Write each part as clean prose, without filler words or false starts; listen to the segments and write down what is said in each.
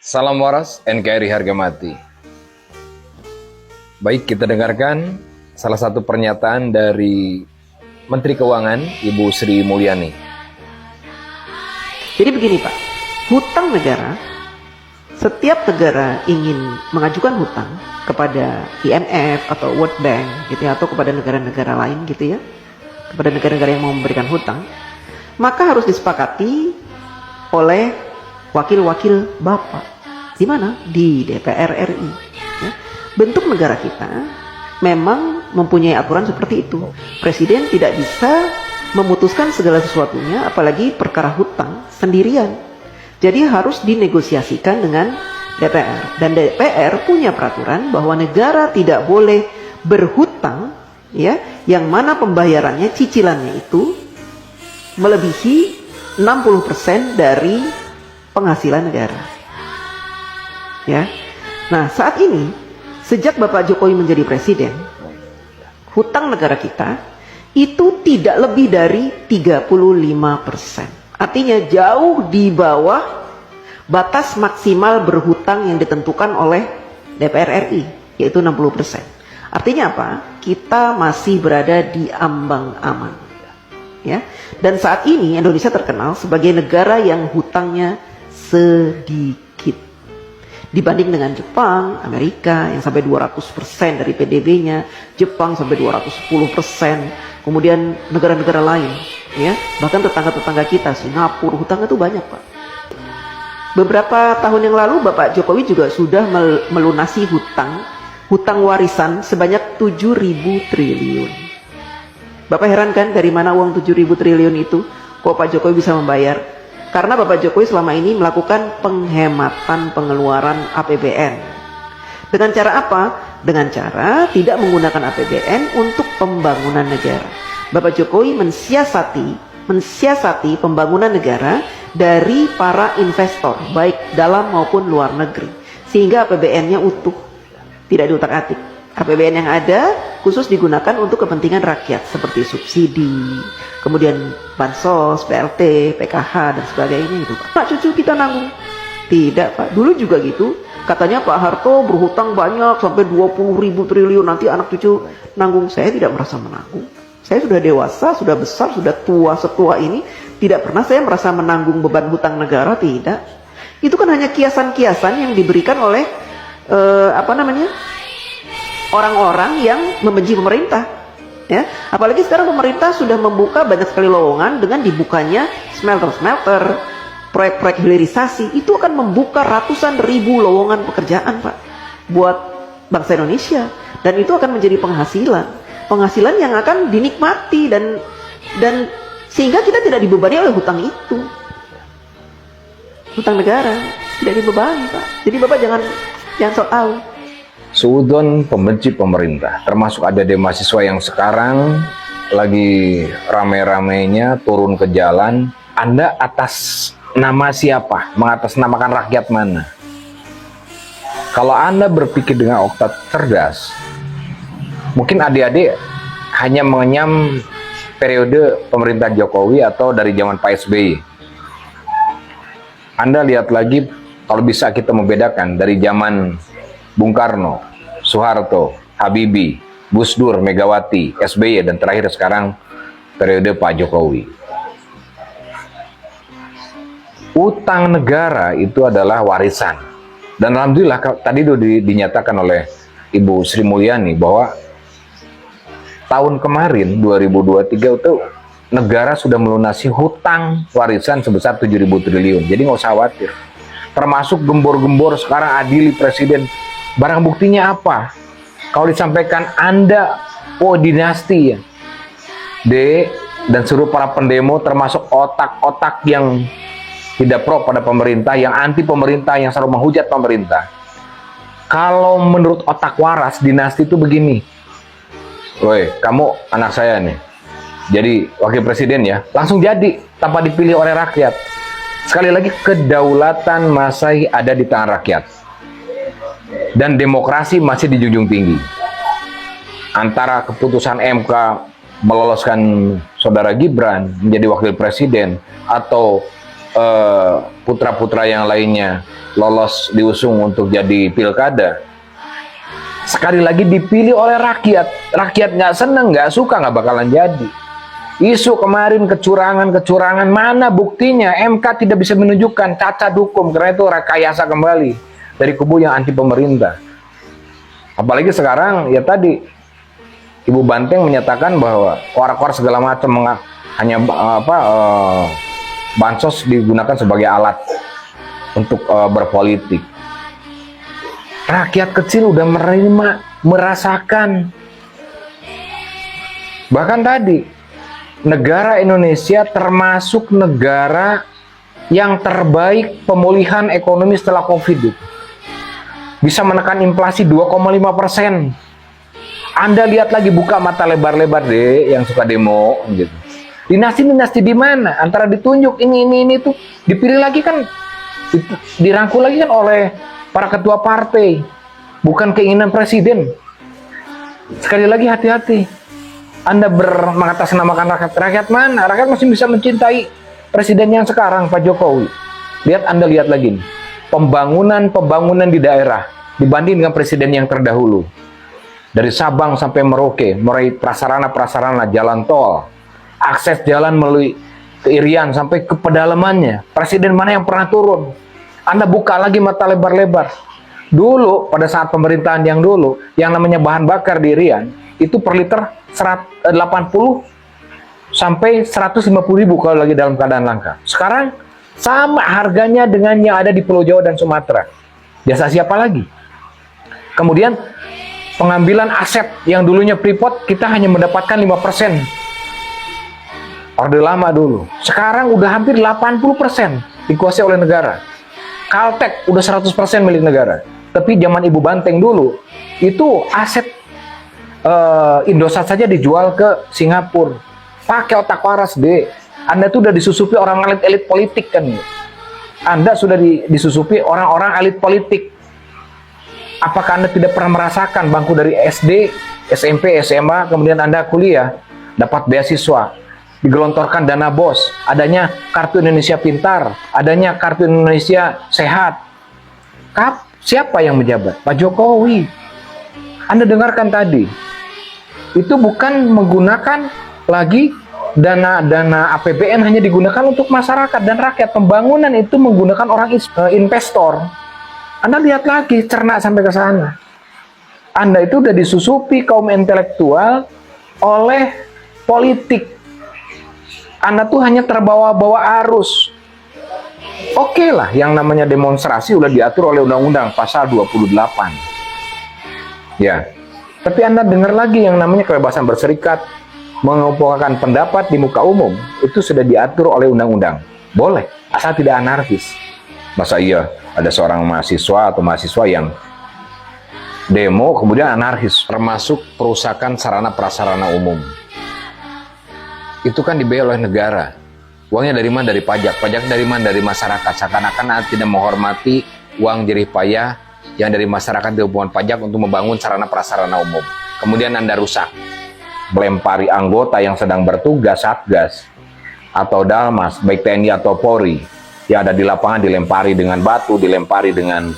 Salam waras NKRI harga mati. Baik, kita dengarkan salah satu pernyataan dari Menteri Keuangan Ibu Sri Mulyani. Jadi begini Pak, hutang negara, setiap negara ingin mengajukan hutang kepada IMF atau World Bank gitu ya, atau kepada negara-negara lain gitu ya, kepada negara-negara yang mau memberikan hutang, maka harus disepakati oleh wakil-wakil Bapak. Di mana? Di DPR RI. Ya. Bentuk negara kita memang mempunyai aturan seperti itu. Presiden tidak bisa memutuskan segala sesuatunya, apalagi perkara hutang sendirian. Jadi harus dinegosiasikan dengan DPR. Dan DPR punya peraturan bahwa negara tidak boleh berhutang, ya, yang mana pembayarannya, cicilannya itu melebihi 60% dari penghasilan negara. Ya. Nah, saat ini sejak Bapak Jokowi menjadi presiden, hutang negara kita itu tidak lebih dari 35%. Artinya jauh di bawah batas maksimal berhutang yang ditentukan oleh DPR RI, yaitu 60%. Artinya apa? Kita masih berada di ambang aman. Ya. Dan saat ini Indonesia terkenal sebagai negara yang hutangnya sedikit dibanding dengan Jepang, Amerika yang sampai 200% dari PDB-nya, Jepang sampai 210%, kemudian negara-negara lain, ya, bahkan tetangga-tetangga kita, Singapura, hutangnya itu banyak Pak. Beberapa tahun yang lalu Bapak Jokowi juga sudah melunasi hutang warisan sebanyak 7.000 triliun. Bapak heran kan dari mana uang 7.000 triliun itu? Kok Pak Jokowi bisa membayar? Karena Bapak Jokowi selama ini melakukan penghematan pengeluaran APBN. Dengan cara apa? Dengan cara tidak menggunakan APBN untuk pembangunan negara. Bapak Jokowi mensiasati pembangunan negara dari para investor, baik dalam maupun luar negeri. Sehingga APBN-nya utuh, tidak diutak-atik. APBN yang ada khusus digunakan untuk kepentingan rakyat seperti subsidi, kemudian bansos, PLT, PKH dan sebagainya itu. Pak, cucu kita nanggung. Tidak Pak, dulu juga gitu. Katanya Pak Harto berhutang banyak sampai 20.000 triliun, nanti anak cucu nanggung. Saya tidak merasa menanggung. Saya sudah dewasa, sudah besar, sudah tua setua ini, tidak pernah saya merasa menanggung beban hutang negara, tidak. Itu kan hanya kiasan-kiasan yang diberikan oleh orang-orang yang membenci pemerintah, ya. Apalagi sekarang pemerintah sudah membuka banyak sekali lowongan dengan dibukanya smelter-smelter, proyek-proyek hilirisasi. Itu akan membuka ratusan ribu lowongan pekerjaan Pak buat bangsa Indonesia, dan itu akan menjadi penghasilan yang akan dinikmati dan sehingga kita tidak dibebani oleh hutang itu. Hutang negara tidak dibebani Pak. Jadi Bapak jangan sok tahu. Suudon pembenci pemerintah, termasuk ada mahasiswa yang sekarang lagi rame-ramenya turun ke jalan. Anda atas nama siapa? Mengatasnamakan rakyat mana? Kalau Anda berpikir dengan otak cerdas, mungkin adik-adik hanya mengenyam periode pemerintahan Jokowi atau dari zaman Pak SBY. Anda lihat lagi, kalau bisa kita membedakan dari zaman Bung Karno, Soeharto, Habibie, Gus Dur, Megawati, SBY, dan terakhir sekarang periode Pak Jokowi. Utang negara itu adalah warisan. Dan alhamdulillah tadi itu dinyatakan oleh Ibu Sri Mulyani bahwa tahun kemarin 2023 itu negara sudah melunasi hutang warisan sebesar 7.000 triliun. Jadi nggak usah khawatir. Termasuk gembor-gembor sekarang adili presiden. Barang buktinya apa? Kalau disampaikan Anda, dinasti ya, dan seluruh para pendemo termasuk otak-otak yang tidak pro pada pemerintah, yang anti pemerintah, yang selalu menghujat pemerintah. Kalau menurut otak waras, dinasti itu begini. Woi, kamu anak saya nih, jadi wakil presiden ya, langsung jadi tanpa dipilih oleh rakyat. Sekali lagi, kedaulatan masih ada di tangan rakyat. Dan demokrasi masih dijunjung tinggi. Antara keputusan MK meloloskan saudara Gibran menjadi wakil presiden atau putra-putra yang lainnya lolos diusung untuk jadi pilkada, sekali lagi dipilih oleh rakyat. Rakyat nggak seneng, nggak suka, nggak bakalan jadi. Isu kemarin kecurangan, mana buktinya? MK tidak bisa menunjukkan, cacat hukum, karena itu rekayasa kembali dari kubu yang anti pemerintah. Apalagi sekarang, ya tadi Ibu Banteng menyatakan bahwa koar-koar segala macam hanya bansos digunakan sebagai alat untuk berpolitik. Rakyat kecil udah merasakan. Bahkan tadi, negara Indonesia termasuk negara yang terbaik pemulihan ekonomi setelah COVID. Bisa menekan inflasi 2,5%. Anda lihat lagi, buka mata lebar-lebar deh yang suka demo gitu. Dinasti-dinasti di mana? Antara ditunjuk ini tuh, dipilih lagi kan, dirangkul lagi kan oleh para ketua partai, bukan keinginan presiden. Sekali lagi hati-hati. Anda mengatasnamakan rakyat. Rakyat mana? Rakyat masih bisa mencintai presiden yang sekarang, Pak Jokowi. Anda lihat lagi nih, pembangunan di daerah dibanding dengan presiden yang terdahulu. Dari Sabang sampai Merauke, mulai prasarana jalan tol, akses jalan melalui Irian sampai ke pedalamannya. Presiden mana yang pernah turun? Anda buka lagi mata lebar-lebar. Dulu, pada saat pemerintahan yang dulu, yang namanya bahan bakar di Irian, itu per liter 80 sampai 150 ribu kalau lagi dalam keadaan langka. Sekarang, sama harganya dengan yang ada di Pulau Jawa dan Sumatera. Jasa siapa lagi? Kemudian, pengambilan aset yang dulunya Freeport, kita hanya mendapatkan 5%. Orde lama dulu. Sekarang udah hampir 80% dikuasai oleh negara. Caltech udah 100% milik negara. Tapi zaman Ibu Banteng dulu, itu aset Indosat saja dijual ke Singapura. Pakai otak waras deh. Anda tuh udah disusupi orang elit politik kan. Anda sudah disusupi orang-orang elit politik. Apakah Anda tidak pernah merasakan bangku dari SD, SMP, SMA, kemudian Anda kuliah, dapat beasiswa, digelontorkan dana BOS, adanya Kartu Indonesia Pintar, adanya Kartu Indonesia Sehat. Siapa yang menjabat? Pak Jokowi. Anda dengarkan tadi, itu bukan menggunakan lagi dana APBN, hanya digunakan untuk masyarakat dan rakyat. Pembangunan itu menggunakan orang investor. Anda lihat lagi, cerna sampai ke sana. Anda itu udah disusupi kaum intelektual oleh politik. Anda tuh hanya terbawa-bawa arus. Oke lah, yang namanya demonstrasi udah diatur oleh Undang-Undang Pasal 28. Ya, tapi Anda dengar lagi yang namanya kebebasan berserikat, mengumpulkan pendapat di muka umum, itu sudah diatur oleh Undang-Undang. Boleh, asal tidak anarkis. Masa iya ada seorang mahasiswa atau mahasiswa yang demo kemudian anarkis, termasuk perusakan sarana prasarana umum. Itu kan dibayar oleh negara. Uangnya dari mana? Dari pajak. Pajak dari mana? Dari masyarakat. Seakan-akan tidak menghormati uang jerih payah yang dari masyarakat dihubungkan pajak untuk membangun sarana prasarana umum. Kemudian Anda rusak, melempari anggota yang sedang bertugas, Satgas atau Dalmas, baik TNI atau Polri, yang ada di lapangan, dilempari dengan batu, dilempari dengan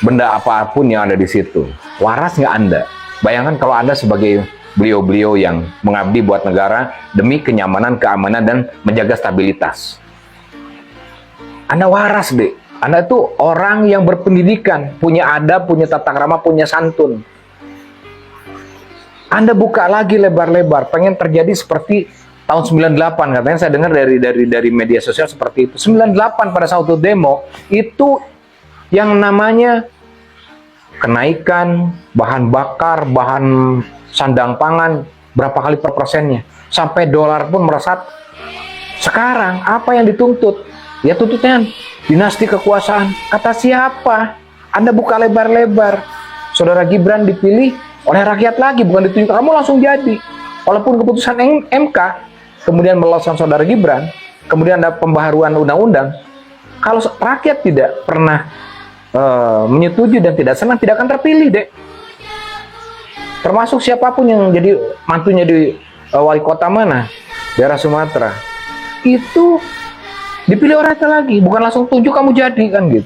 benda apapun yang ada di situ. Waras nggak Anda? Bayangkan kalau Anda sebagai beliau-beliau yang mengabdi buat negara demi kenyamanan, keamanan, dan menjaga stabilitas. Anda waras deh. Anda itu orang yang berpendidikan, punya adab, punya tata krama, punya santun. Anda buka lagi lebar-lebar, pengen terjadi seperti tahun 98, katanya saya dengar dari media sosial seperti itu. 98 pada saat itu demo, itu yang namanya kenaikan bahan bakar, bahan sandang pangan, berapa kali per persennya. Sampai dolar pun merosot. Sekarang, apa yang dituntut? Ya tuntutnya dinasti kekuasaan. Kata siapa? Anda buka lebar-lebar. Saudara Gibran dipilih oleh rakyat lagi, bukan ditunjuk. Kamu langsung jadi. Walaupun keputusan MK, kemudian meloloskan saudara Gibran, kemudian ada pembaharuan undang-undang, kalau rakyat tidak pernah menyetujui dan tidak senang, tidak akan terpilih deh. Termasuk siapapun yang jadi mantunya di wali kota mana, daerah Sumatera, itu Dipilih orang lagi, bukan langsung tunjuk kamu jadi kan gitu.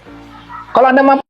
Kalau Anda mampu